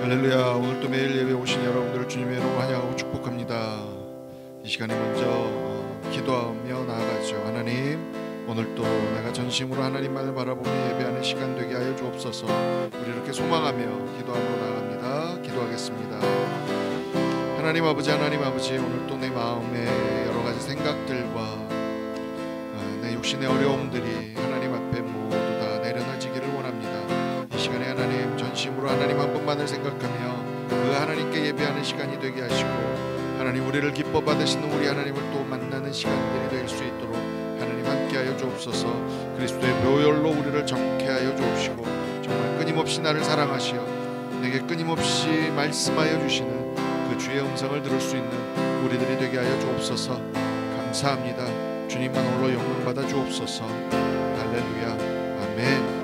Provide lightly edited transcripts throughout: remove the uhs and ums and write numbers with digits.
할렐루야. 오늘 또 매일 예배 오신 여러분들을 주님의 이름으로 환영하고 축복합니다. 이 시간에 먼저 기도하며 나아가죠. 하나님, 오늘 또 내가 전심으로 하나님만을 바라보며 예배하는 시간 되게 하여 주옵소서. 우리 이렇게 소망하며 기도하러 나갑니다. 기도하겠습니다. 하나님 아버지, 오늘 또 내 마음에 여러 가지 생각들과 내 육신의 어려움들이 하나님 앞에 모두 다 내려놔지기를 원합니다. 이 시간에 하나님, 전심으로 하나님 한 분만을 생각하며 그 하나님께 예배하는 시간이 되게 하시고, 하나님 우리를 기뻐 받으시는 우리 하나님을 또 만나는 시간들이 될 수 있도록 하나님 함께하여 주옵소서. 그리스도의 보혈로 우리를 정케하여 주옵시고, 정말 끊임없이 나를 사랑하시어 내게 끊임없이 말씀하여 주시는 그 주의 음성을 들을 수 있는 우리들이 되게 하여 주옵소서. 감사합니다. 주님만 홀로 영광 받아 주옵소서. 할렐루야. 아멘.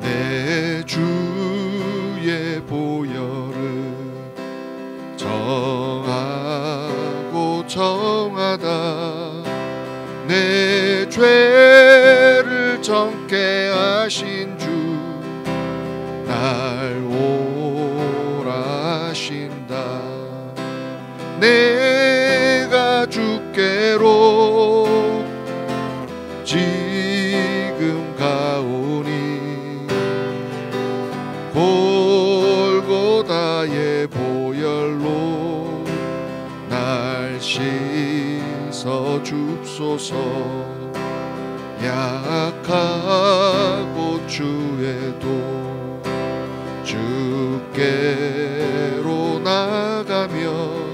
내 주의 보혈을 정하고 정하다, 내 죄를 정케 하신 주 날 오라 하신다. 내가 주께로 지금 가오니, 골고다의 보혈로 날 씻어 줍소서. 약하고 주에도 주께로 나가며,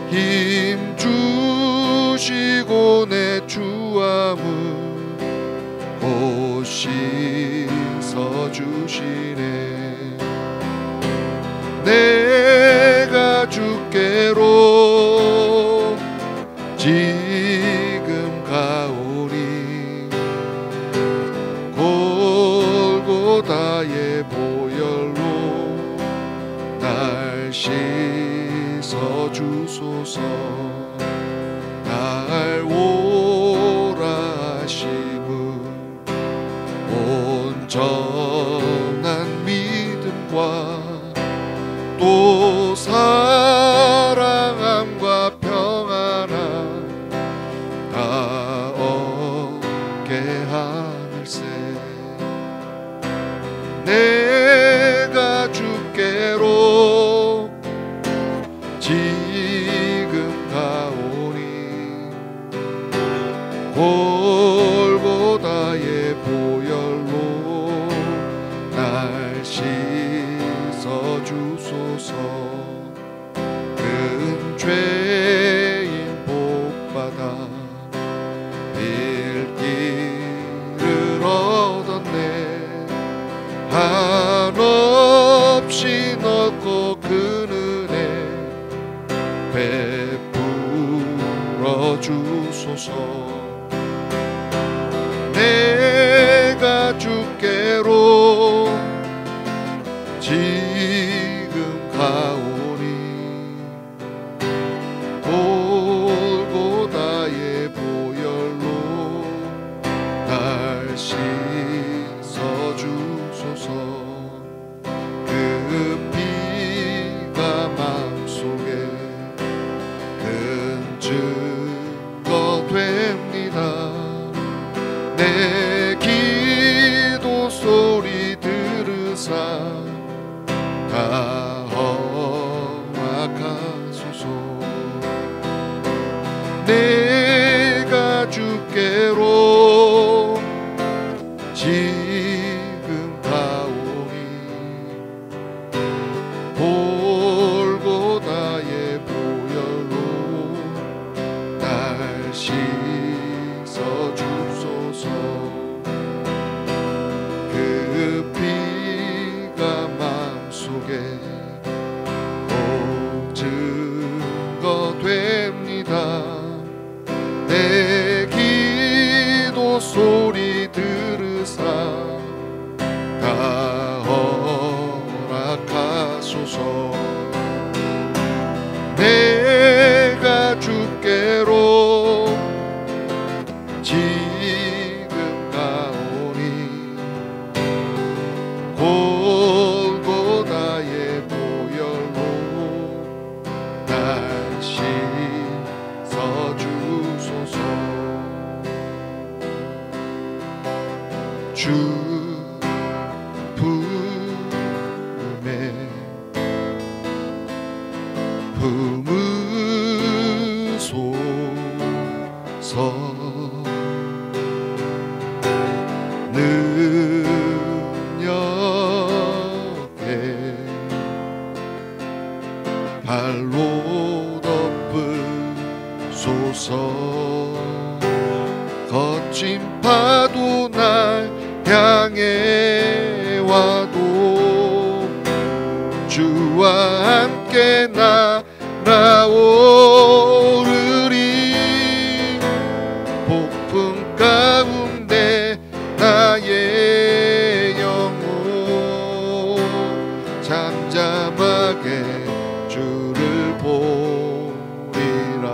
힘 주시고 내 주함을 곧 씻어 주시네. 내가 주께로 지금 가오니, 골고다의 보혈로 날 씻어 주소서. 날 오라 하심은 온전한 믿음과 또 사랑함과 평안함 다 얻게 하늘세. 내가 주께로 지금 가오니, 골고다의 보혈로 날 씻어 주소서. 큰 죄인 복받아 빌기를 얻었네. 한없이 넣고 그 은혜 베풀어 주소서. 내가 주께로 지금 가오니, 골고다의 보혈로 날 씻어 주소서. 그 피가 마음속에 큰 증거 됩니다. 내 기도 소리 들으사 다 허락하소서. 내가 주께로 지금 가오니, 골고다의 보혈로 날 씻어 주소서. 그 피가 마음속에 꼭 증거됩니다. 내 주 품에 품으소서. 능력에 발로 덮으소서. 거친 파도 날 향해 와도 주와 함께 날아오르리. 폭풍 가운데 나의 영혼 잠잠하게 주를 보리라.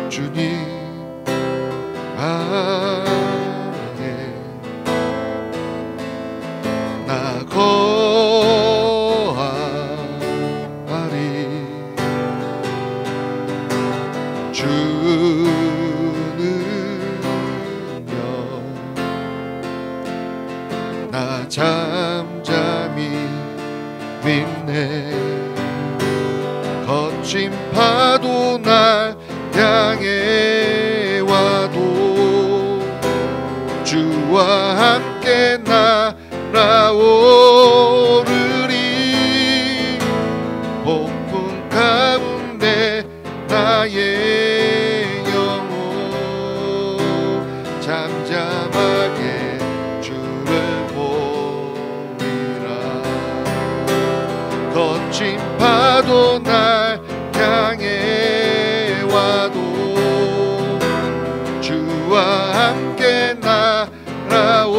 주님 안에 나 거하리. 주는요 나 잠잠히 믿네. 거친 파도 날 향해 와도 주와 함께 날아오르리. 폭풍 가운데 나의 영혼 잠잠하게 주를 보리라. 거친 파도 날 향해 와도 주와 함께 날아오르리.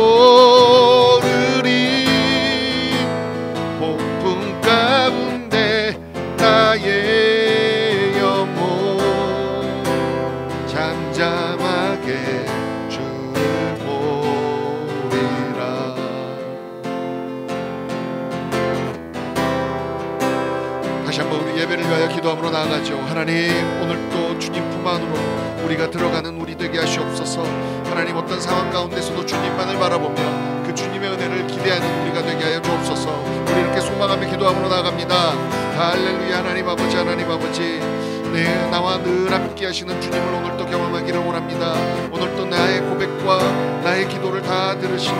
폭풍 가운데 나의 영혼 잠잠하게 주를 보리라. 다시 한번 우리 예배를 위하여 기도함으로 나아가죠. 하나님, 오늘도 주님 품 안으로 우리가 들어가는 우리 되게 하시옵소서. 하나님, 어떤 상황 가운데서도 주님만을 바라보며 그 주님의 은혜를 기대하는 우리가 되게 하여 주옵소서. 우리 이렇게 소망하며 기도함으로 나아갑니다. 할렐루야. 하나님 아버지, 하나님 아버지, 네, 나와 늘 함께 하시는 주님을 오늘도 경험하기를 원합니다. 오늘도 나의 고백과 나의 기도를 다 들으시는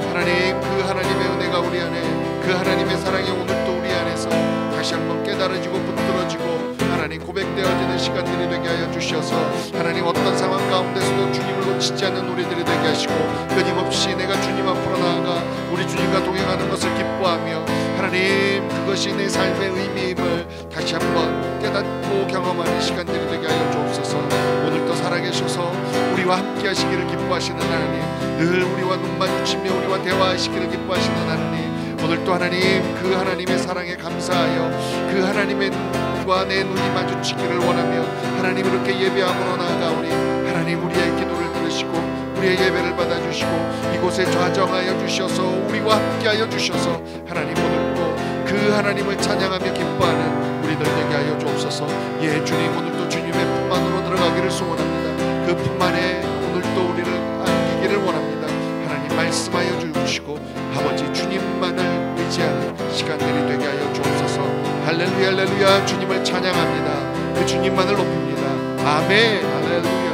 하나님, 그 하나님의 은혜가 우리 안에, 그 하나님의 사랑이 오늘도 우리 안에서 다시 한번 깨달아지고 붙들어지고 하나님 고백되어지는 시간들이 되게 하여 주셔서 하나님, 어떤 상황 가운데서도 주님을 놓치지 않는 우리들이 되게 하시고 끊임없이 내가 주님 앞으로 나아가 우리 주님과 동행하는 것을 기뻐하며 하나님, 그것이 내 삶의 의미임을 다시 한번 깨닫고 경험하는 시간들이 되게 하여 주옵소서. 오늘도 살아계셔서 우리와 함께 하시기를 기뻐하시는 하나님, 늘 우리와 눈 마주치며 우리와 대화하시기를 기뻐하시는 하나님, 오늘도 하나님, 그 하나님의 사랑에 감사하여 그 하나님의 눈과 내 눈이 마주치기를 원하며 하나님, 이렇게 예배함으로 나아가오니 하나님, 우리의 기도를 들으시고 우리의 예배를 받아주시고 이곳에 좌정하여 주셔서 우리와 함께하여 주셔서 하나님, 오늘도 그 하나님을 찬양하며 기뻐하는 우리들 되게 하여 주옵소서. 예, 주님, 오늘도 주님의 품 안으로 들어가기를 소원합니다. 그 품 안에 오늘도 우리를 안기기를 원합니다. 하나님, 말씀하여 주시고 아버지, 주님만을 의지하는 시간들이 되게 하여 주옵소서. 할렐루야, 할렐루야. 주님을 찬양합니다. 그 주님만을 높입니다. 아멘. 할렐루야.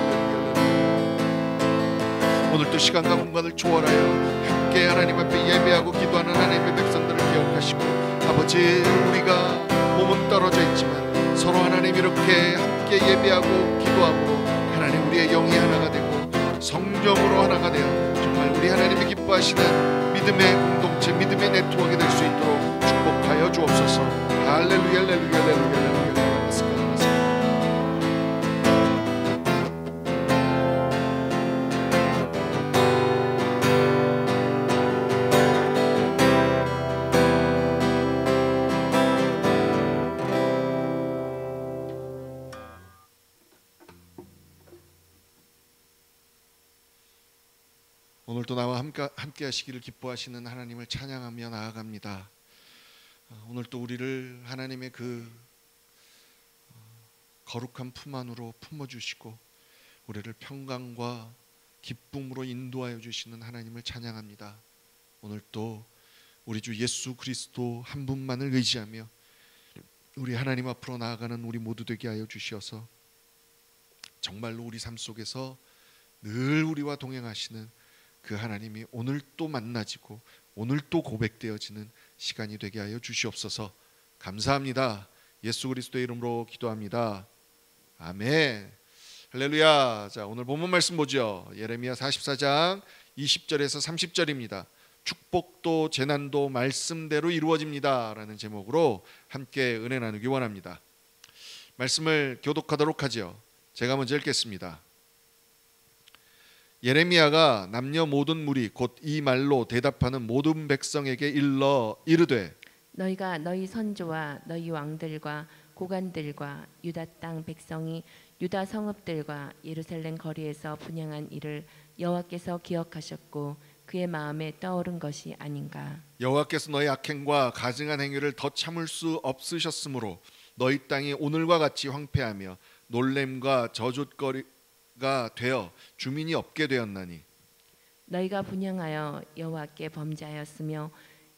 오늘도 시간과 공간을 초월하여 함께 하나님 앞에 예배하고 기도하는 하나님의 백성들을 기억하시고 아버지, 우리가 몸은 떨어져 있지만 서로 하나님 이렇게 함께 예배하고 기도함으로 하나님, 우리의 영이 하나가 되고 성령으로 하나가 되어 정말 우리 하나님이 기뻐하시는 믿음의 공동체, 믿음의 네트워크가 될 수 있도록 축복하여 주옵소서. 할렐루야, 할렐루야, 할렐루야, 할렐루야. 오늘도 나와 함께 하시기를 기뻐하시는 하나님을 찬양하며 나아갑니다. 오늘도 우리를 하나님의 그 거룩한 품 안으로 품어주시고 우리를 평강과 기쁨으로 인도하여 주시는 하나님을 찬양합니다. 오늘 또 우리 주 예수 그리스도 한 분만을 의지하며 우리 하나님 앞으로 나아가는 우리 모두 되게 하여 주시어서 정말로 우리 삶 속에서 늘 우리와 동행하시는 그 하나님이 오늘 또 만나지고 오늘 또 고백되어지는 시간이 되게 하여 주시옵소서. 감사합니다. 예수 그리스도의 이름으로 기도합니다. 아멘. 할렐루야. 자, 오늘 본문 말씀 보죠. 예레미야 44장 20절에서 30절입니다. 축복도 재난도 말씀대로 이루어집니다 라는 제목으로 함께 은혜 나누기 원합니다. 말씀을 교독하도록 하죠. 제가 먼저 읽겠습니다. 예레미야가 남녀 모든 무리 곧 이 말로 대답하는 모든 백성에게 일러 이르되 너희가 너희 선조와 너희 왕들과 고관들과 유다 땅 백성이 유다 성읍들과 예루살렘 거리에서 분향한 일을 여호와께서 기억하셨고 그의 마음에 떠오른 것이 아닌가. 여호와께서 너희 악행과 가증한 행위를 더 참을 수 없으셨으므로 너희 땅이 오늘과 같이 황폐하며 놀램과 저주거리가 되어 주민이 없게 되었나니 너희가 분향하여 여호와께 범죄하였으며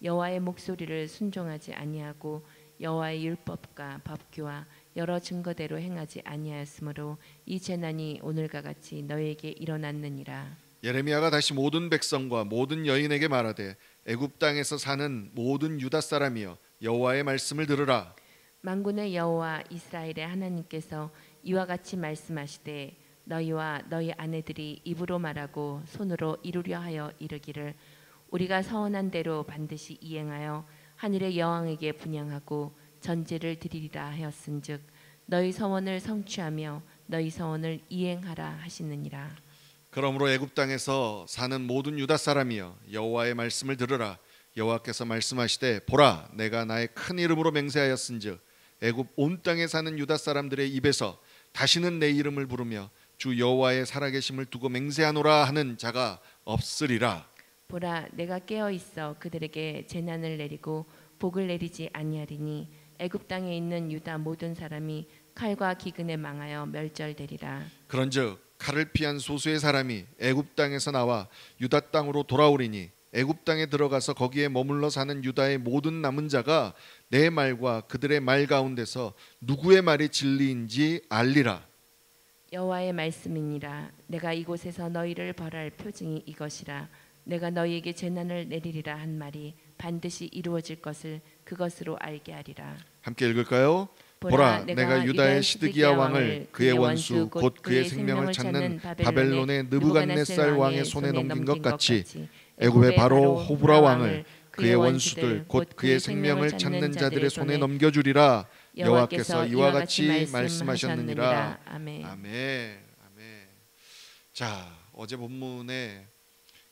여호와의 목소리를 순종하지 아니하고 여호와의 율법과 법규와 여러 증거대로 행하지 아니하였으므로 이 재난이 오늘과 같이 너희에게 일어났느니라. 예레미야가 다시 모든 백성과 모든 여인에게 말하되 애굽 땅에서 사는 모든 유다 사람이여 여호와의 말씀을 들으라. 만군의 여호와 이스라엘의 하나님께서 이와 같이 말씀하시되 너희와 너희 아내들이 입으로 말하고 손으로 이루려 하여 이르기를 우리가 서원한 대로 반드시 이행하여 하늘의 여왕에게 분향하고 전제를 드리리라 하였은즉 너희 서원을 성취하며 너희 서원을 이행하라 하시느니라. 그러므로 애굽 땅에서 사는 모든 유다 사람이여 여호와의 말씀을 들으라. 여호와께서 말씀하시되 보라 내가 나의 큰 이름으로 맹세하였은즉 애굽 온 땅에 사는 유다 사람들의 입에서 다시는 내 이름을 부르며 주 여호와의 살아계심을 두고 맹세하노라 하는 자가 없으리라. 보라 내가 깨어 있어 그들에게 재난을 내리고 복을 내리지 아니하리니 애굽 땅에 있는 유다 모든 사람이 칼과 기근에 망하여 멸절되리라. 그런즉 칼을 피한 소수의 사람이 애굽 땅에서 나와 유다 땅으로 돌아오리니 애굽 땅에 들어가서 거기에 머물러 사는 유다의 모든 남은 자가 내 말과 그들의 말 가운데서 누구의 말이 진리인지 알리라. 여호와의 말씀이니라. 내가 이곳에서 너희를 벌할 표징이 이것이라. 내가 너희에게 재난을 내리리라 한 말이 반드시 이루어질 것을 그것으로 알게 하리라. 함께 읽을까요? 보라 내가 유다의 시드기야 왕을 그의 원수 곧 그의 생명을 찾는 바벨론의 느부갓네살 왕의 손에 넘긴 것 같이 애굽의 바로 호브라 왕을 그의 원수들 곧 그의 생명을 찾는 자들의 손에 넘겨주리라. 여호와께서 이와 같이 말씀하셨느니라. 아멘. 아멘. 아멘. 자, 어제 본문에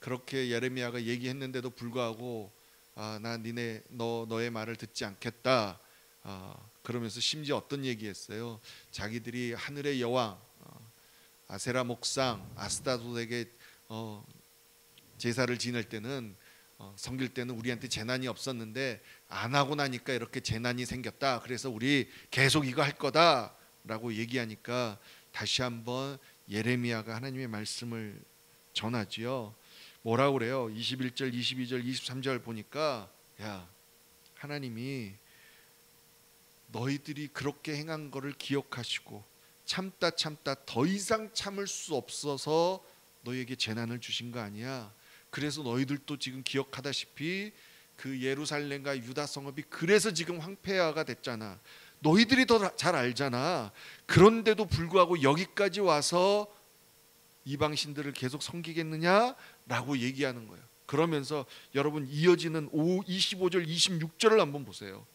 그렇게 예레미야가 얘기했는데도 불구하고 나 너의 말을 듣지 않겠다. 그러면서 심지어 어떤 얘기했어요? 자기들이 하늘의 여왕 아세라 목상 아스타롯에게 제사를 지낼 때는 섬길 때는 우리한테 재난이 없었는데 안 하고 나니까 이렇게 재난이 생겼다. 그래서 우리 계속 이거 할 거다라고 얘기하니까 다시 한번 예레미야가 하나님의 말씀을 전하지요. 뭐라고 그래요? 21절, 22절, 23절 보니까 야 하나님이 너희들이 그렇게 행한 거를 기억하시고 참다 더 이상 참을 수 없어서 너희에게 재난을 주신 거 아니야. 그래서 너희들도 지금 기억하다시피 그 예루살렘과 유다 성읍이 그래서 지금 황폐화가 됐잖아. 너희들이 더 잘 알잖아. 그런데도 불구하고 여기까지 와서 이방신들을 계속 섬기겠느냐라고 얘기하는 거예요. 그러면서 여러분 이어지는 25절 26절을 한번 보세요.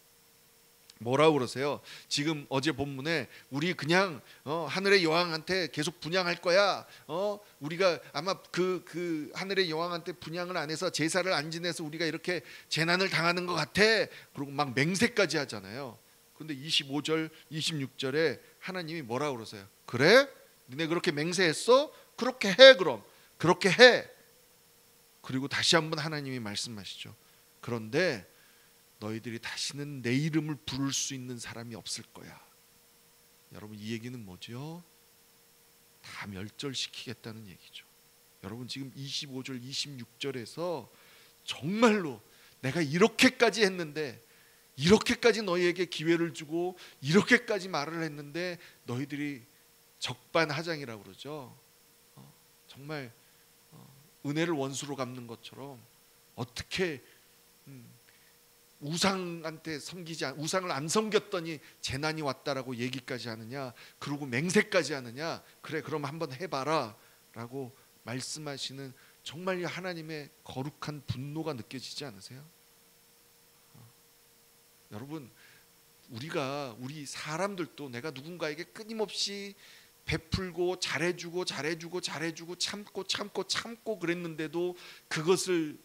뭐라고 그러세요? 지금 어제 본문에 우리 그냥 하늘의 여왕한테 계속 분향할 거야. 우리가 아마 그 하늘의 여왕한테 분향을 안 해서 제사를 안 지내서 우리가 이렇게 재난을 당하는 것 같아. 그리고 막 맹세까지 하잖아요. 근데 25절 26절에 하나님이 뭐라고 그러세요? 그래? 너네 그렇게 맹세했어? 그렇게 해. 그럼 그렇게 해. 그리고 다시 한번 하나님이 말씀하시죠. 그런데 너희들이 다시는 내 이름을 부를 수 있는 사람이 없을 거야. 여러분 이 얘기는 뭐죠? 다 멸절시키겠다는 얘기죠. 여러분 지금 25절 26절에서 정말로 내가 이렇게까지 했는데, 이렇게까지 너희에게 기회를 주고 이렇게까지 말을 했는데 너희들이 적반하장이라고 그러죠. 정말 은혜를 원수로 갚는 것처럼 어떻게 우상한테 우상을 안 섬겼더니 재난이 왔다라고 얘기까지 하느냐, 그러고 맹세까지 하느냐. 그래, 그럼 한번 해봐라 라고 말씀하시는 정말 하나님의 거룩한 분노가 느껴지지 않으세요? 여러분, 우리 사람들도 내가 누군가에게 끊임없이 베풀고 잘해주고 참고 그랬는데도 그것을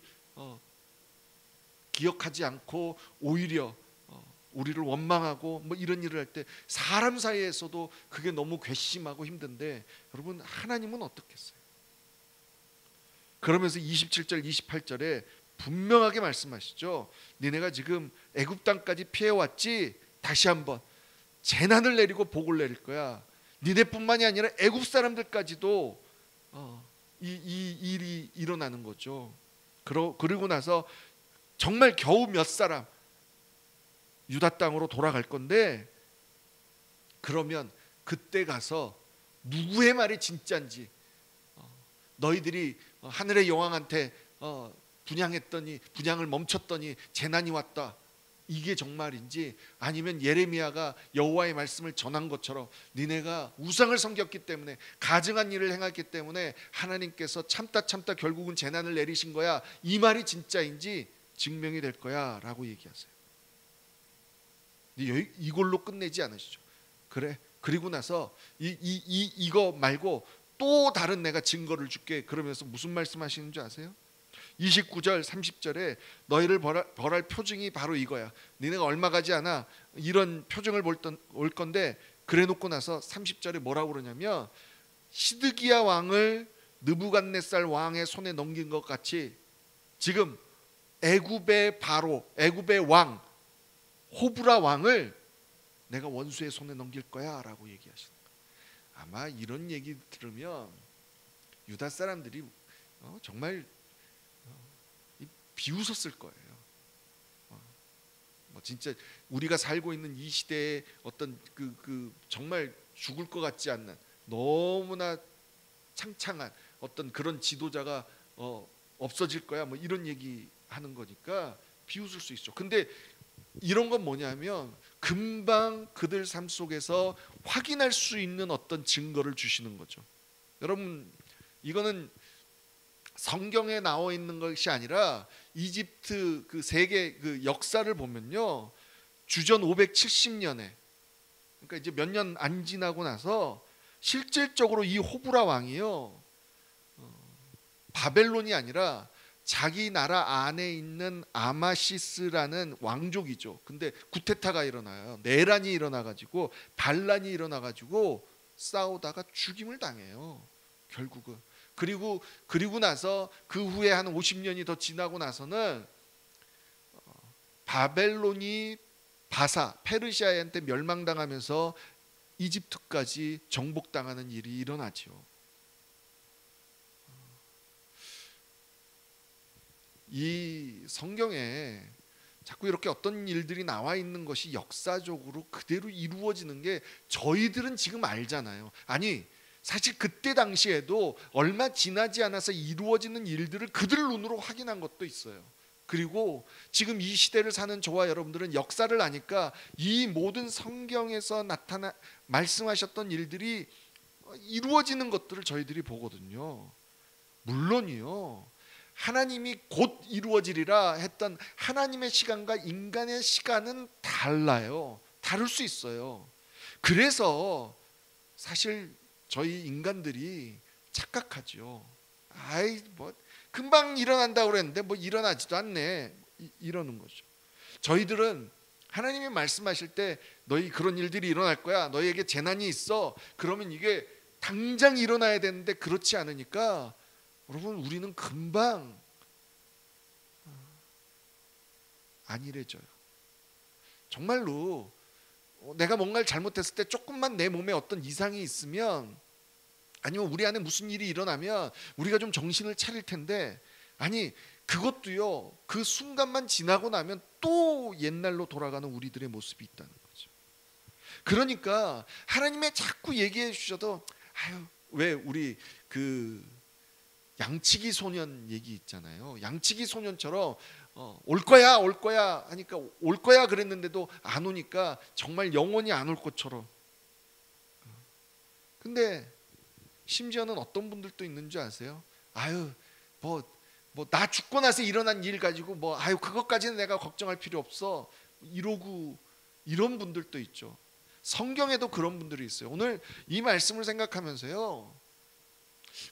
기억하지 않고 오히려 우리를 원망하고 뭐 이런 일을 할 때 사람 사이에서도 그게 너무 괘씸하고 힘든데, 여러분 하나님은 어떻겠어요? 그러면서 27절 28절에 분명하게 말씀하시죠. 니네가 지금 애굽 땅까지 피해왔지? 다시 한번 재난을 내리고 복을 내릴 거야. 니네뿐만이 아니라 애굽 사람들까지도 이 일이 일어나는 거죠. 그리고 나서 정말 겨우 몇 사람 유다 땅으로 돌아갈 건데, 그러면 그때 가서 누구의 말이 진짜인지, 너희들이 하늘의 여왕한테 분양을 멈췄더니 재난이 왔다, 이게 정말인지, 아니면 예레미야가 여호와의 말씀을 전한 것처럼 니네가 우상을 섬겼기 때문에, 가증한 일을 행했기 때문에 하나님께서 참다 결국은 재난을 내리신 거야, 이 말이 진짜인지 증명이 될 거야 라고 얘기하세요. 이걸로 끝내지 않으시죠. 그래, 그리고 나서 이거 말고 또 다른 내가 증거를 줄게. 그러면서 무슨 말씀하시는 줄 아세요? 29절 30절에 너희를 벌할 표징이 바로 이거야. 니네가 얼마 가지 않아 이런 표징을 올 건데, 그래 놓고 나서 30절에 뭐라고 그러냐면, 시드기야 왕을 느부갓네살 왕의 손에 넘긴 것 같이 지금 애굽의 왕 호브라 왕을 내가 원수의 손에 넘길 거야 라고 얘기하시는 거예요. 아마 이런 얘기 들으면 유다 사람들이 정말 비웃었을 거예요. 진짜 우리가 살고 있는 이 시대에 어떤 그 정말 죽을 것 같지 않는 너무나 창창한 어떤 그런 지도자가 없어질 거야, 뭐 이런 얘기 하는 거니까 비웃을 수 있죠. 근데 이런 건 뭐냐면 금방 그들 삶 속에서 확인할 수 있는 어떤 증거를 주시는 거죠. 여러분, 이거는 성경에 나와 있는 것이 아니라 이집트 그 세계 그 역사를 보면요, 주전 570년에, 그러니까 이제 몇 년 안 지나고 나서 실질적으로 이 호브라 왕이요, 바벨론이 아니라 자기 나라 안에 있는 아마시스라는 왕족이죠. 근데 구테타가 일어나요. 내란이 일어나가지고 반란이 일어나가지고 싸우다가 죽임을 당해요, 결국은. 그리고 나서 그 후에 한 50년이 더 지나고 나서는 바벨론이 페르시아한테 멸망당하면서 이집트까지 정복당하는 일이 일어나죠. 이 성경에 자꾸 이렇게 어떤 일들이 나와 있는 것이 역사적으로 그대로 이루어지는 게 저희들은 지금 알잖아요. 아니, 사실 그때 당시에도 얼마 지나지 않아서 이루어지는 일들을 그들 눈으로 확인한 것도 있어요. 그리고 지금 이 시대를 사는 저와 여러분들은 역사를 아니까 이 모든 성경에서 말씀하셨던 일들이 이루어지는 것들을 저희들이 보거든요. 물론이요, 하나님이 곧 이루어지리라 했던 하나님의 시간과 인간의 시간은 달라요. 다를 수 있어요. 그래서 사실 저희 인간들이 착각하죠. 아이, 뭐 금방 일어난다고 그랬는데 뭐 일어나지도 않네, 이러는 거죠. 저희들은 하나님이 말씀하실 때 너희 그런 일들이 일어날 거야, 너희에게 재난이 있어, 그러면 이게 당장 일어나야 되는데 그렇지 않으니까 여러분, 우리는 금방 안일해져요. 정말로 내가 뭔가를 잘못했을 때 조금만 내 몸에 어떤 이상이 있으면 아니면 우리 안에 무슨 일이 일어나면 우리가 좀 정신을 차릴 텐데, 아니 그것도요 그 순간만 지나고 나면 또 옛날로 돌아가는 우리들의 모습이 있다는 거죠. 그러니까 하나님의 자꾸 얘기해 주셔도 아유 왜 우리 그 양치기 소년 얘기 있잖아요. 양치기 소년처럼 올 거야 올 거야 하니까 올 거야 그랬는데도 안 오니까 정말 영원히 안 올 것처럼. 근데 심지어는 어떤 분들도 있는 줄 아세요? 아유 뭐 나 죽고 나서 일어난 일 가지고 뭐 아유 그것까지는 내가 걱정할 필요 없어 이러고 이런 분들도 있죠. 성경에도 그런 분들이 있어요. 오늘 이 말씀을 생각하면서요,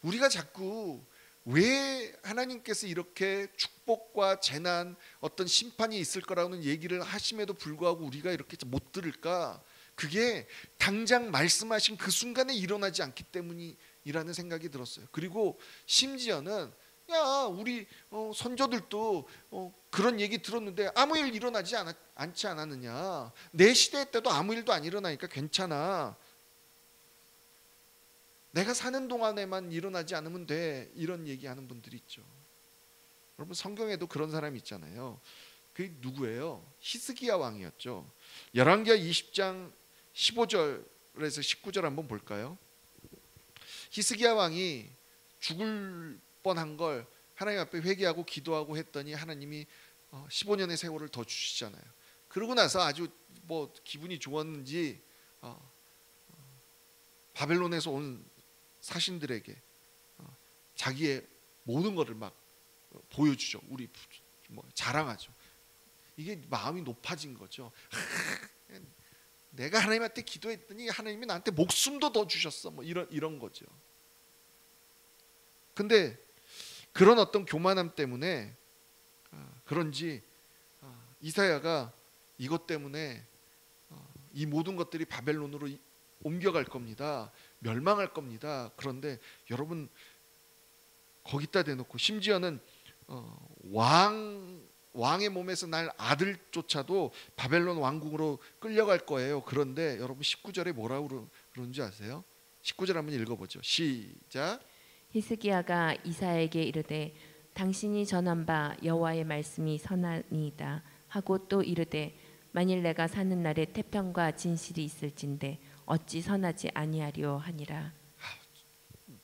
우리가 자꾸 왜 하나님께서 이렇게 축복과 재난, 어떤 심판이 있을 거라는 얘기를 하심에도 불구하고 우리가 이렇게 못 들을까? 그게 당장 말씀하신 그 순간에 일어나지 않기 때문이라는 생각이 들었어요. 그리고 심지어는 야 우리 선조들도 그런 얘기 들었는데 아무 일 일어나지 않지 않았느냐, 내 시대 때도 아무 일도 안 일어나니까 괜찮아, 내가 사는 동안에만 일어나지 않으면 돼, 이런 얘기하는 분들이 있죠. 여러분 성경에도 그런 사람이 있잖아요. 그게 누구예요? 히스기야 왕이었죠. 열왕기하 20장 15절에서 19절 한번 볼까요? 히스기야 왕이 죽을 뻔한 걸 하나님 앞에 회개하고 기도하고 했더니 하나님이 15년의 세월을 더 주시잖아요. 그러고 나서 아주 뭐 기분이 좋았는지 바벨론에서 온 사신들에게 자기의 모든 것을 막 보여주죠. 우리 뭐 자랑하죠. 이게 마음이 높아진 거죠. 내가 하나님한테 기도했더니 하나님이 나한테 목숨도 더 주셨어. 뭐 이런 거죠. 근데 그런 어떤 교만함 때문에 그런지 이사야가 이것 때문에 이 모든 것들이 바벨론으로 옮겨갈 겁니다. 멸망할 겁니다. 그런데 여러분 거기다 대놓고 심지어는 왕의 몸에서 날 아들조차도 바벨론 왕궁으로 끌려갈 거예요. 그런데 여러분 19절에 뭐라고 그러는지 아세요? 19절 한번 읽어보죠. 시작. 히스기야가 이사야에게 이르되 당신이 전한 바 여호와의 말씀이 선하니이다 하고 또 이르되 만일 내가 사는 날에 태평과 진실이 있을진데 어찌 선하지 아니하리요 하니라.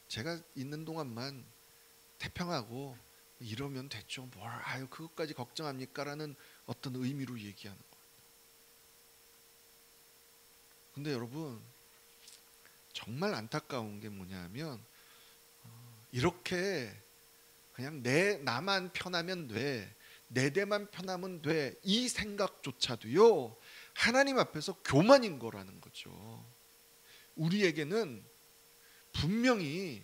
제가 있는 동안만 태평하고 이러면 됐죠. 뭘 아유 그것까지 걱정합니까라는 어떤 의미로 얘기하는 거예요. 근데 여러분 정말 안타까운 게 뭐냐면 이렇게 그냥 나만 편하면 돼, 내 대만 편하면 돼, 이 생각조차도요 하나님 앞에서 교만인 거라는 거죠. 우리에게는 분명히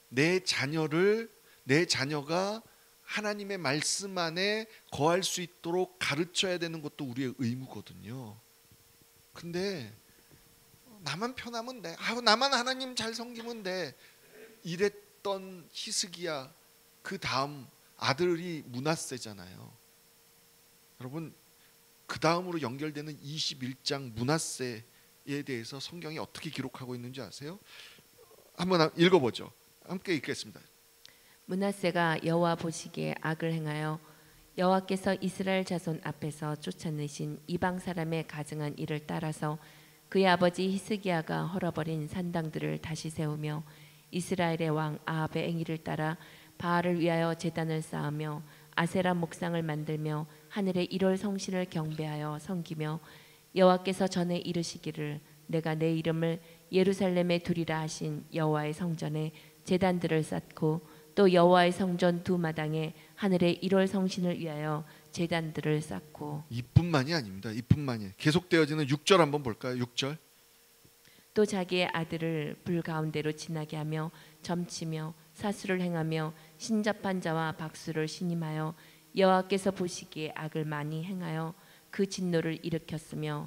내 자녀가 하나님의 말씀 안에 거할 수 있도록 가르쳐야 되는 것도 우리의 의무거든요. 근데 나만 편하면 돼, 나만 하나님 잘 섬기면 돼, 이랬던 히스기야 그 다음 아들이 므낫세잖아요. 여러분 그 다음으로 연결되는 21장 므낫세에 대해서 성경이 어떻게 기록하고 있는지 아세요? 한번 읽어보죠. 함께 읽겠습니다. 므낫세가 여호와 보시기에 악을 행하여 여호와께서 이스라엘 자손 앞에서 쫓아내신 이방 사람의 가증한 일을 따라서 그의 아버지 히스기야가 헐어버린 산당들을 다시 세우며 이스라엘의 왕 아합의 행위를 따라 바알을 위하여 제단을 쌓으며 아세라 목상을 만들며 하늘의 1월 성신을 경배하여 섬기며 여호와께서 전에 이르시기를 내가 내 이름을 예루살렘에 두리라 하신 여호와의 성전에 제단들을 쌓고 또 여호와의 성전 두 마당에 하늘의 1월 성신을 위하여 제단들을 쌓고. 이뿐만이 아닙니다. 이뿐만이 계속되어지는 6절 한번 볼까요? 6절. 또 자기의 아들을 불 가운데로 지나게 하며 점치며 사수를 행하며 신접한 자와 박수를 신임하여 여호와께서 보시기에 악을 많이 행하여 그 진노를 일으켰으며.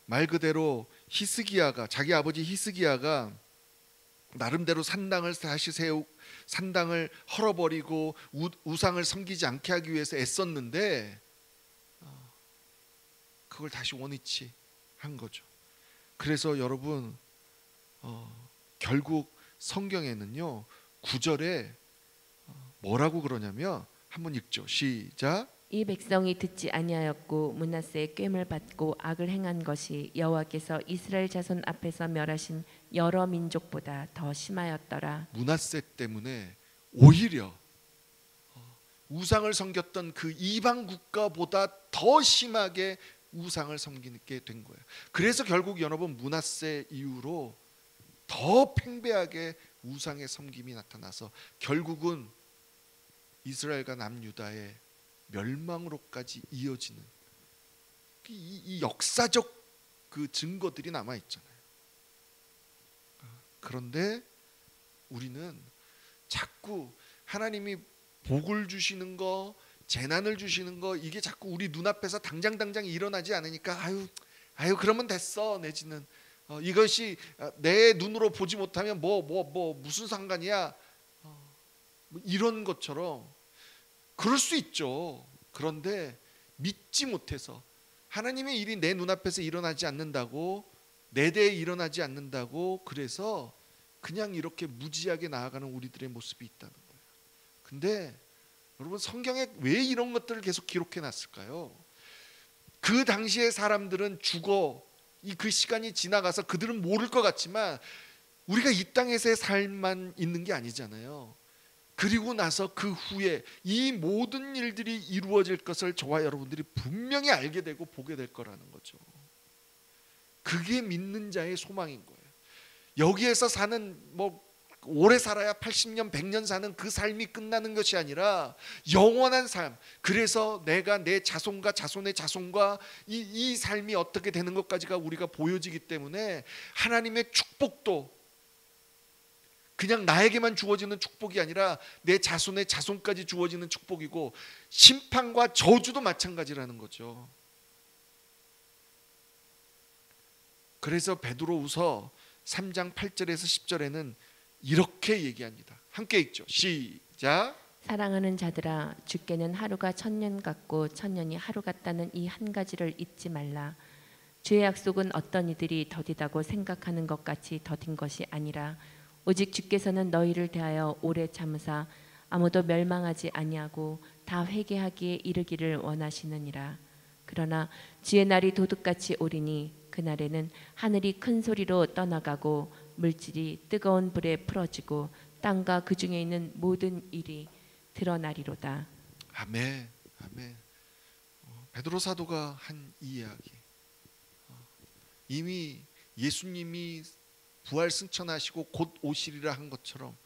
말 그대로 히스기야가, 자기 아버지 히스기야가 나름대로 산당을 다시 산당을 헐어버리고 우상을 섬기지 않게 하기 위해서 애썼는데 그걸 다시 원위치 한 거죠. 그래서 여러분 결국 성경에는요 9절에 뭐라고 그러냐면 한번 읽죠. 시작. 이 백성이 듣지 아니하였고 므낫세의 꾀를 받고 악을 행한 것이 여호와께서 이스라엘 자손 앞에서 멸하신 여러 민족보다 더 심하였더라. 므낫세 때문에 오히려 우상을 섬겼던 그 이방 국가보다 더 심하게 우상을 섬기게 된 거예요. 그래서 결국 여러분 므낫세 이후로 더 팽배하게 우상의 섬김이 나타나서 결국은 이스라엘과 남유다의 멸망으로까지 이어지는 이 역사적 그 증거들이 남아 있잖아요. 그런데 우리는 자꾸 하나님이 복을 주시는 거, 재난을 주시는 거 이게 자꾸 우리 눈앞에서 당장 일어나지 않으니까 아유 그러면 됐어 내지는 이것이 내 눈으로 보지 못하면 뭐 무슨 상관이야 뭐 이런 것처럼 그럴 수 있죠. 그런데 믿지 못해서 하나님의 일이 내 눈앞에서 일어나지 않는다고 내 대에 일어나지 않는다고 그래서 그냥 이렇게 무지하게 나아가는 우리들의 모습이 있다는 거예요. 근데 여러분 성경에 왜 이런 것들을 계속 기록해 놨을까요? 그 당시의 사람들은 죽어 그 시간이 지나가서 그들은 모를 것 같지만 우리가 이 땅에서의 삶만 있는 게 아니잖아요. 그리고 나서 그 후에 이 모든 일들이 이루어질 것을 저와 여러분들이 분명히 알게 되고 보게 될 거라는 거죠. 그게 믿는 자의 소망인 거예요. 여기에서 사는 오래 살아야 80년 100년 사는 그 삶이 끝나는 것이 아니라 영원한 삶. 그래서 내가 내 자손과 자손의 자손과 이 삶이 어떻게 되는 것까지가 우리가 보여지기 때문에 하나님의 축복도 그냥 나에게만 주어지는 축복이 아니라 내 자손의 자손까지 주어지는 축복이고 심판과 저주도 마찬가지라는 거죠. 그래서 베드로후서 3장 8절에서 10절에는 이렇게 얘기합니다. 함께 읽죠. 시작. 사랑하는 자들아 주께는 하루가 천년 같고 천년이 하루 같다는 이 한 가지를 잊지 말라. 주의 약속은 어떤 이들이 더디다고 생각하는 것 같이 더딘 것이 아니라 오직 주께서는 너희를 대하여 오래 참으사 아무도 멸망하지 아니하고 다 회개하기에 이르기를 원하시느니라. 그러나 주의 날이 도둑같이 오리니 그날에는 하늘이 큰 소리로 떠나가고 물질이 뜨거운 불에 풀어지고 땅과 그 중에 있는 모든 일이 드러나리로다. 아멘. 아멘. 베드로 사도가 한 이 이야기 이미 예수님이 부활 승천하시고 곧 오시리라 한 것처럼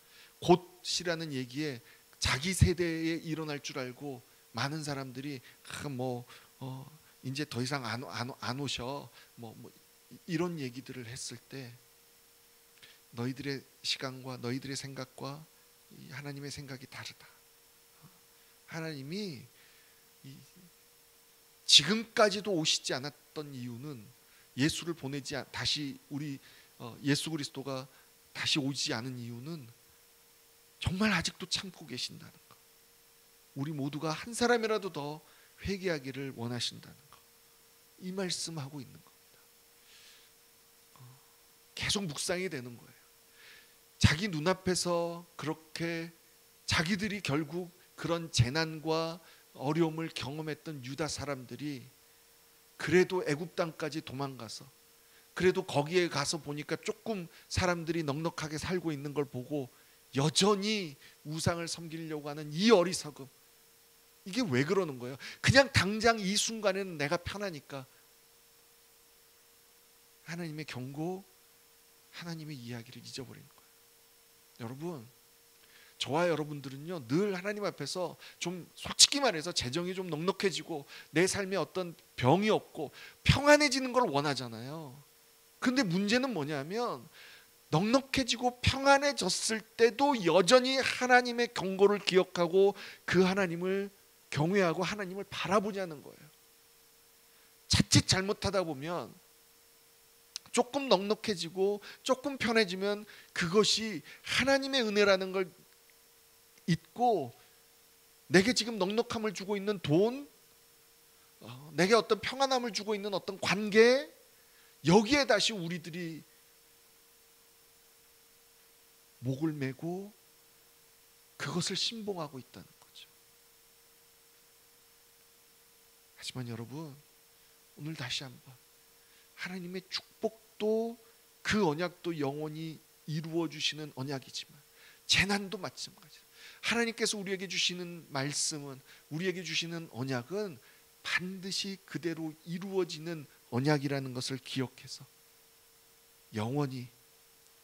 곧이라는 얘기에 자기 세대에 일어날 줄 알고 많은 사람들이 이제 더 이상 안 오셔 이런 얘기들을 했을 때 너희들의 시간과 너희들의 생각과 하나님의 생각이 다르다. 하나님이 지금까지도 오시지 않았던 이유는 예수를 보내지 다시 우리 예수 그리스도가 다시 오지 않은 이유는 정말 아직도 참고 계신다는 것. 우리 모두가 한 사람이라도 더 회개하기를 원하신다는 것. 이 말씀하고 있는 겁니다. 계속 묵상이 되는 거예요. 자기 눈앞에서 그렇게 자기들이 결국 그런 재난과 어려움을 경험했던 유다 사람들이 그래도 애굽 땅까지 도망가서 그래도 거기에 가서 보니까 조금 사람들이 넉넉하게 살고 있는 걸 보고 여전히 우상을 섬기려고 하는 이 어리석음. 이게 왜 그러는 거예요? 그냥 당장 이 순간에는 내가 편하니까 하나님의 경고, 하나님의 이야기를 잊어버리는 거예요. 여러분, 저와 여러분들은요 늘 하나님 앞에서 좀 솔직히 말해서 재정이 좀 넉넉해지고 내 삶에 어떤 병이 없고 평안해지는 걸 원하잖아요. 근데 문제는 뭐냐면 넉넉해지고 평안해졌을 때도 여전히 하나님의 경고를 기억하고 그 하나님을 경외하고 하나님을 바라보자는 거예요. 자칫 잘못하다 보면 조금 넉넉해지고 조금 편해지면 그것이 하나님의 은혜라는 걸 잊고 내게 지금 넉넉함을 주고 있는 돈, 내게 어떤 평안함을 주고 있는 어떤 관계, 여기에 다시 우리들이 목을 메고 그것을 신봉하고 있다는 거죠. 하지만 여러분, 오늘 다시 한번 하나님의 축복도 그 언약도 영원히 이루어 주시는 언약이지만 재난도 마찬가지예요. 하나님께서 우리에게 주시는 말씀은, 우리에게 주시는 언약은 반드시 그대로 이루어지는 언약이라는 것을 기억해서 영원히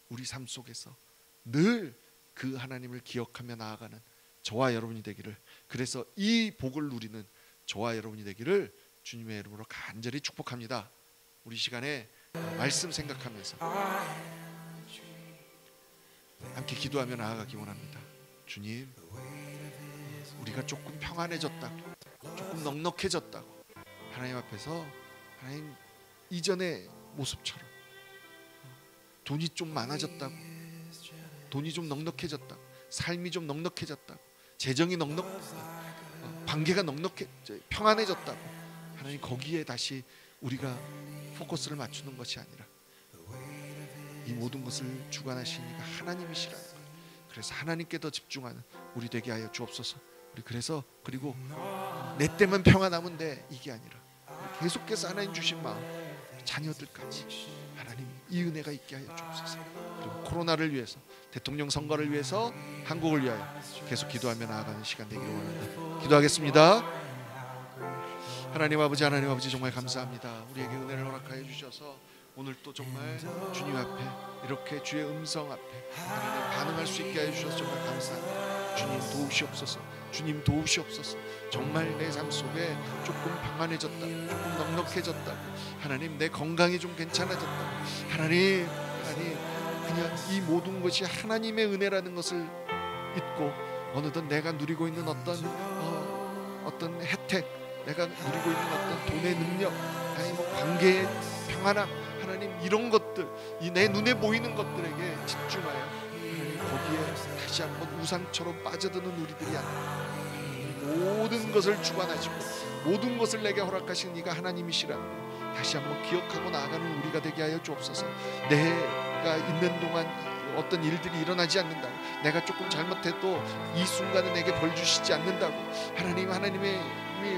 우리 삶 속에서 늘 그 하나님을 기억하며 나아가는 저와 여러분이 되기를, 그래서 이 복을 누리는 저와 여러분이 되기를 주님의 이름으로 간절히 축복합니다. 우리 시간에 말씀 생각하면서 함께 기도하며 나아가기 원합니다. 주님, 우리가 조금 평안해졌다고, 조금 넉넉해졌다고 하나님 앞에서 하나님 이전의 모습처럼 돈이 좀 많아졌다고, 돈이 좀 넉넉해졌다고, 삶이 좀 넉넉해졌다고, 재정이 관계가 평안해졌다고 하나님 거기에 다시 우리가 포커스를 맞추는 것이 아니라 이 모든 것을 주관하시니까 하나님이시라는 것, 그래서 하나님께 더 집중하는 우리 되게 하여 주옵소서. 우리 그래서 그리고 내 때만 평안하면 돼, 이게 아니라 계속해서 하나님 주신 마음, 자녀들까지 하나님 이 은혜가 있게 하여 주옵소서. 그리고 코로나를 위해서, 대통령 선거를 위해서, 한국을 위하여 계속 기도하며 나아가는 시간 되기를 원합니다. 기도하겠습니다. 하나님 아버지, 하나님 아버지, 정말 감사합니다. 우리에게 은혜를 허락하여 주셔서 오늘 또 정말 주님 앞에 이렇게 주의 음성 앞에 하나님 반응할 수 있게 하여 주셔서 정말 감사합니다. 주님 도우시옵소서. 주님 도우시옵소서. 정말 내 삶 속에 조금 평안해졌다, 조금 넉넉해졌다, 하나님 내 건강이 좀 괜찮아졌다, 하나님 그냥 이 모든 것이 하나님의 은혜라는 것을 잊고 어느덧 내가 누리고 있는 어떤 혜택, 내가 누리고 있는 어떤 돈의 능력, 하나님 관계의 평안함, 하나님 이런 것들, 이 내 눈에 보이는 것들에게 집중하여 하나님 거기에 다시 한번 우상처럼 빠져드는 우리들이 아니라 모든 것을 주관하시고 모든 것을 내게 허락하신 이가 하나님이시라는 걸 다시 한번 기억하고 나아가는 우리가 되게 하여 주옵소서. 내가 있는 동안 어떤 일들이 일어나지 않는다고, 내가 조금 잘못해도 이 순간에 내게 벌 주시지 않는다고, 하나님의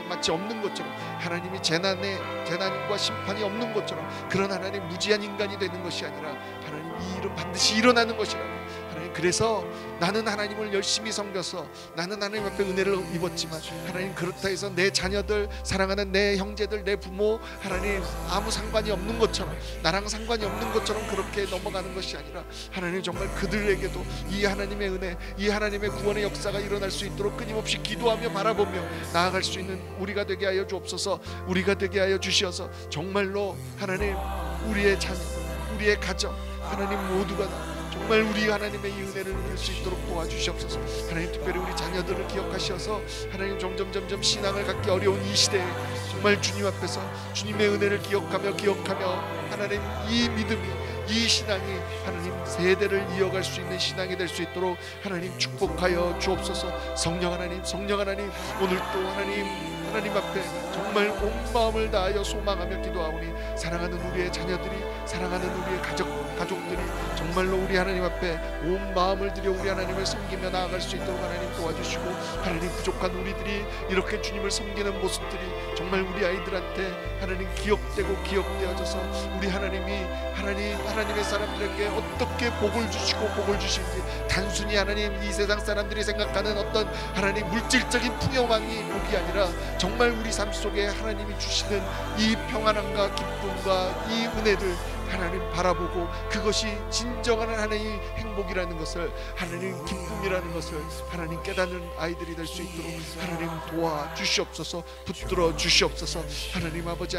마치 없는 것처럼, 하나님이 재난과 심판이 없는 것처럼 그런 하나님 무지한 인간이 되는 것이 아니라 하나님 이 일은 반드시 일어나는 것이라고. 하나님 그래서 나는 하나님을 열심히 섬겨서 나는 하나님 앞에 은혜를 입었지만 하나님 그렇다 해서 내 자녀들, 사랑하는 내 형제들, 내 부모, 하나님 아무 상관이 없는 것처럼, 나랑 상관이 없는 것처럼 그렇게 넘어가는 것이 아니라 하나님 정말 그들에게도 이 하나님의 은혜, 이 하나님의 구원의 역사가 일어날 수 있도록 끊임없이 기도하며 바라보며 나아갈 수 있는 우리가 되게 하여 주옵소서. 우리가 되게 하여 주시어서 정말로 하나님 우리의 자녀, 우리의 가정, 하나님 모두가 정말 우리 하나님의 이 은혜를 누릴 수 있도록 도와주시옵소서. 하나님 특별히 우리 자녀들을 기억하셔서 하나님 점점 신앙을 갖기 어려운 이 시대에 정말 주님 앞에서 주님의 은혜를 기억하며 하나님 이 믿음이, 이 신앙이 하나님 세대를 이어갈 수 있는 신앙이 될 수 있도록 하나님 축복하여 주옵소서. 성령 하나님 오늘도 하나님 앞에 정말 온 마음을 다하여 소망하며 기도하오니 사랑하는 우리의 자녀들이, 사랑하는 우리의 가족들이 정말로 우리 하나님 앞에 온 마음을 들여 우리 하나님을 섬기며 나아갈 수 있도록 하나님 도와주시고, 하나님 부족한 우리들이 이렇게 주님을 섬기는 모습들이 정말 우리 아이들한테 하나님 기억되어져서 우리 하나님의 사람들에게 어떻게 복을 주신지, 단순히 하나님 이 세상 사람들이 생각하는 어떤 하나님 물질적인 풍요만이 복이 아니라 정말 우리 삶 속에 하나님이 주시는 이 평안함과 기쁨과 이 은혜를 하나님 바라보고 그것이 진정한 하나님의 행복이라는 것을, 하나님 기쁨이라는 것을 하나님 깨닫는 아이들이 될 수 있도록 하나님 도와주시옵소서. 붙들어 주시옵소서. 하나님 아버지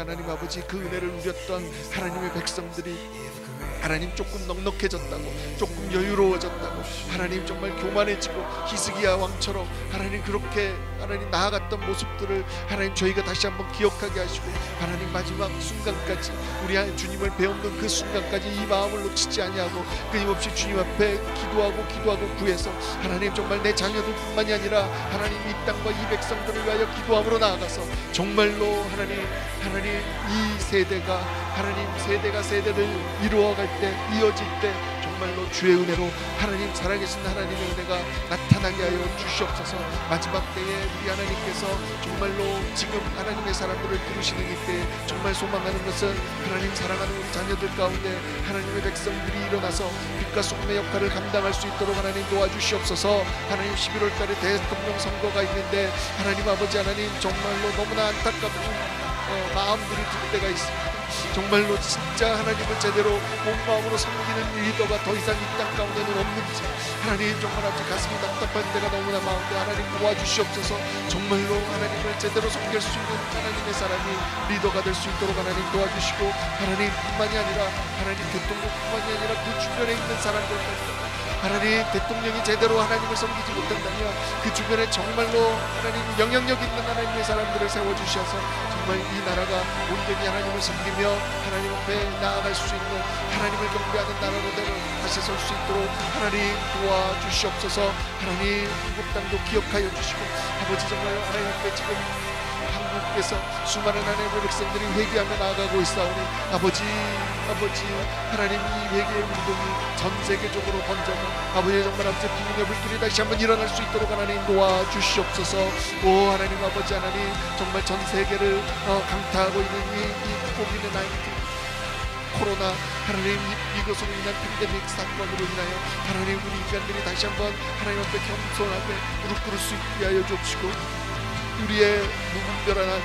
그 은혜를 누렸던 하나님의 백성들이 하나님 조금 넉넉해졌다고, 조금 여유로워졌다고, 하나님 정말 교만해지고 히스기야 왕처럼 하나님 그렇게 하나님 나아갔던 모습들을 하나님 저희가 다시 한번 기억하게 하시고, 하나님 마지막 순간까지 우리 주님을 배우는 그 순간까지 이 마음을 놓치지 아니하고 끊임없이 주님 앞에 기도하고 구해서 하나님 정말 내 자녀들뿐만이 아니라 하나님 이 땅과 이 백성들을 위하여 기도함으로 나아가서 정말로 하나님 이 세대가 세대를 이루어갈 때, 이어질 때 정말 정말로 주의 은혜로 하나님 살아계신 하나님의 은혜가 나타나게 하여 주시옵소서. 마지막 때에 우리 하나님께서 정말로 지금 하나님의 사람들을 부르시는 이때 정말 소망하는 것은 하나님 사랑하는 우리 자녀들 가운데 하나님의 백성들이 일어나서 빛과 소금의 역할을 감당할 수 있도록 하나님 도와주시옵소서. 하나님 11월 달에 대통령 선거가 있는데 하나님 아버지 하나님 정말로 너무나 안타깝고 마음들이 들 때가 있습니다. 정말로 진짜 하나님을 제대로 온 마음으로 섬기는 리더가 더 이상 이 땅 가운데는 없는지 하나님 정말 아주 가슴이 답답한 때가 너무나 많은데 하나님 도와주시옵소서. 정말로 하나님을 제대로 섬길 수 있는 하나님의 사람이 리더가 될 수 있도록 하나님 도와주시고 하나님뿐만이 아니라 하나님 대통령뿐만이 아니라 그 주변에 있는 사람들까지 하나님 대통령이 제대로 하나님을 섬기지 못한다면 그 주변에 정말로 하나님 영향력 있는 하나님의 사람들을 세워주셔서 정말 이 나라가 온전히 하나님을 섬기며 하나님 앞에 나아갈 수 있는 하나님을 경배하는 나라로 다시 설 수 있도록 하나님 도와주시옵소서. 하나님 한국 땅도 기억하여 주시고 아버지 정말 하나님 앞에 지금 한국에서 수많은 하나님의 백성들이 회개하며 나아가고 있사오니 아버지 하나님 이 회개의 운동이 전 세계적으로 번져서 아버지 정말 아버지 부흥의 불길이 다시 한번 일어날 수 있도록 하나님 도와주시옵소서. 오 하나님 아버지 하나님 정말 전 세계를 강타하고 있는 이 코비드-19 코로나 하나님 이것으로 인한 팬데믹 사건으로 인하여 하나님 우리 인간들이 다시 한번 하나님 앞에 겸손하게 무릎 꿇을 수 있게 하여 주옵시고 우리의 무분별한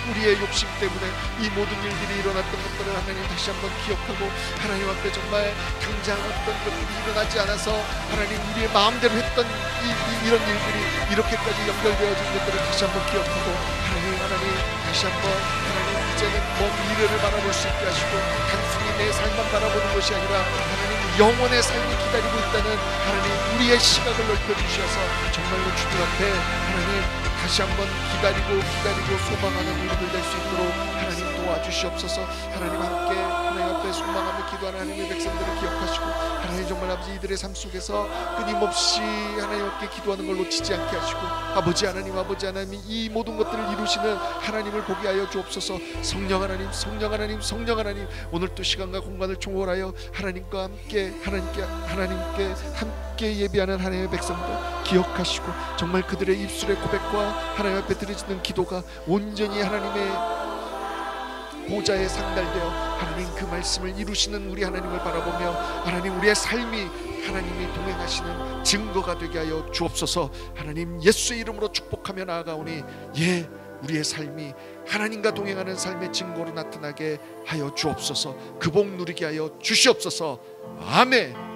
우리의 욕심 때문에 이 모든 일들이 일어났던 것들을 하나님 다시 한번 기억하고 하나님 앞에 정말 당장 어떤 것들이 일어나지 않아서 하나님 우리의 마음대로 했던 이런 일들이 이렇게까지 연결되어진 것들을 다시 한번 기억하고 하나님 다시 한번 하나님 이제는 먼 미래를 바라볼 수 있게 하시고 단순히 내 삶만 바라보는 것이 아니라 하나님 영원의 삶이 기다리고 있다는 하나님 우리의 시각을 넓혀주셔서 정말로 주님 앞에 하나님 다시 한번 기다리고 소망하는 우리들 될 수 있도록 하나님 도와주시옵소서. 하나님 함께 하나님 앞에 소망하며 기도하는 하나님의 백성들을 기억하시고 하나님 정말 아버지 이들의 삶 속에서 끊임없이 하나님 앞에 기도하는 걸 놓치지 않게 하시고 아버지 하나님 이 모든 것들을 이루시는 하나님을 보게 하여 주옵소서. 성령 하나님 오늘 또 시간과 공간을 초월하여 하나님과 함께 예비하는 하나님의 백성들 기억하시고 정말 그들의 입술의 고백과 하나님 앞에 드려지는 기도가 온전히 하나님의 보좌에 상달되어 하나님 그 말씀을 이루시는 우리 하나님을 바라보며 하나님 우리의 삶이 하나님이 동행하시는 증거가 되게 하여 주옵소서. 하나님 예수의 이름으로 축복하며 나아가오니 우리의 삶이 하나님과 동행하는 삶의 증거로 나타나게 하여 주옵소서. 그 복 누리게 하여 주시옵소서. 아멘.